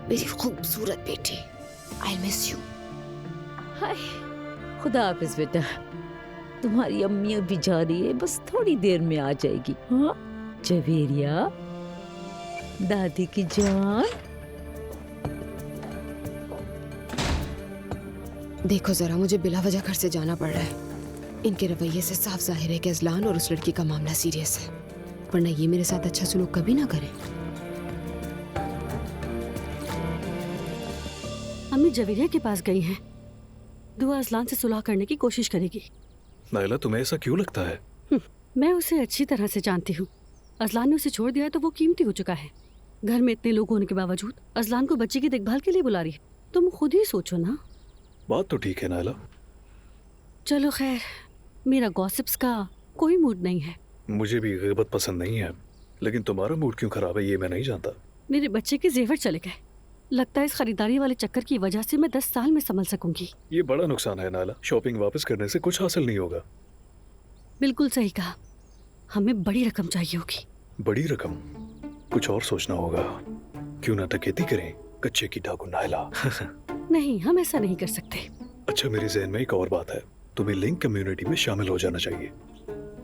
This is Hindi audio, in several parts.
मेरी खूबसूरत बेटी, आई मिस यू। हाय, खुदा हाफिज बेटा। तुम्हारी अम्मी अभी जा रही है, बस थोड़ी देर में आ जाएगी। हाँ जवेरिया, दादी की जान। देखो जरा, मुझे बिला वजह घर से जाना पड़ रहा है। इनके रवैये से साफ जाहिर है कि अजलान और उस लड़की का मामला सीरियस है, वरना ये मेरे साथ अच्छा सलूक कभी ना करें। अम्मी जवेरिया के पास गई हैं। दुआ अजलान से सुलह करने की कोशिश करेगी। नायला, तुम्हें ऐसा क्यों लगता है? मैं उसे अच्छी तरह से जानती हूँ। अजलान ने उसे छोड़ दिया है तो वो कीमती हो चुका है। घर में इतने लोग होने के बावजूद अजलान को बच्चे की देखभाल के लिए बुला रही है। तुम खुद ही सोचो ना। बात तो ठीक है नायला। चलो खैर, मेरा गॉसिप्स का कोई मूड नहीं है। मुझे भी ग़ीबत पसंद नहीं है, लेकिन तुम्हारा मूड क्यों खराब है ये मैं नहीं जानता। मेरे बच्चे के जेवर चले गए। लगता है इस खरीदारी वाले चक्कर की वजह से मैं 10 साल में संभल सकूंगी। ये बड़ा नुकसान है नायला। शॉपिंग वापस करने से कुछ हासिल नहीं होगा। बिल्कुल सही कहा। हमें बड़ी रकम चाहिए होगी। बड़ी रकम? कुछ और सोचना होगा। क्यों ना डकैती करें, कच्चे की डाकू नायला। नहीं, हम ऐसा नहीं कर सकते। अच्छा, मेरे ज़हन में एक और बात है। तुम्हें लिंक कम्युनिटी में शामिल हो जाना चाहिए।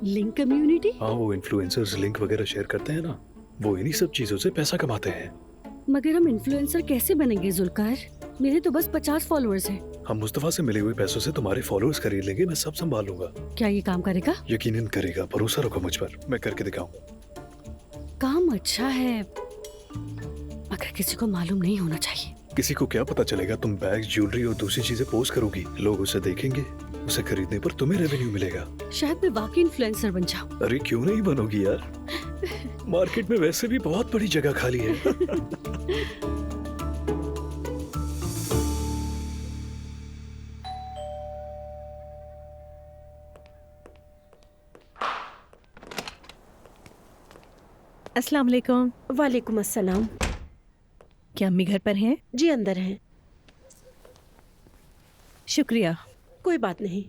Link community? हाँ, वो इन्फ्लुएंसर्स लिंक वगैरह शेयर करते हैं ना, वो इन्हीं सब चीजों से पैसा कमाते हैं। मगर हम इन्फ्लुएंसर कैसे बनेंगे जुल्कार? मेरे तो बस 50 फॉलोअर्स हैं। हम मुस्तफा से मिले हुए पैसों से तुम्हारे फॉलोअर्स खरीद लेंगे। मैं सब संभाल लूंगा। क्या ये काम करेगा? यकीनन करेगा, भरोसा रखो मुझ पर, मैं करके दिखाऊंगा। काम अच्छा है, मगर किसी को मालूम नहीं होना चाहिए। किसी को क्या पता चलेगा? तुम बैग, ज्वेलरी और दूसरी चीजें पोस्ट करोगी, लोग उसे देखेंगे, उसे खरीदने पर तुम्हें रेवेन्यू मिलेगा। शायद मैं वाकई इन्फ्लुएंसर बन जाऊं। अरे क्यों नहीं बनोगी यार? मार्केट में वैसे भी बहुत बड़ी जगह खाली है। अस्सलाम वालेकुम। वालेकुम अस्सलाम। क्या अम्मी घर पर हैं? जी अंदर हैं। शुक्रिया। कोई बात नहीं।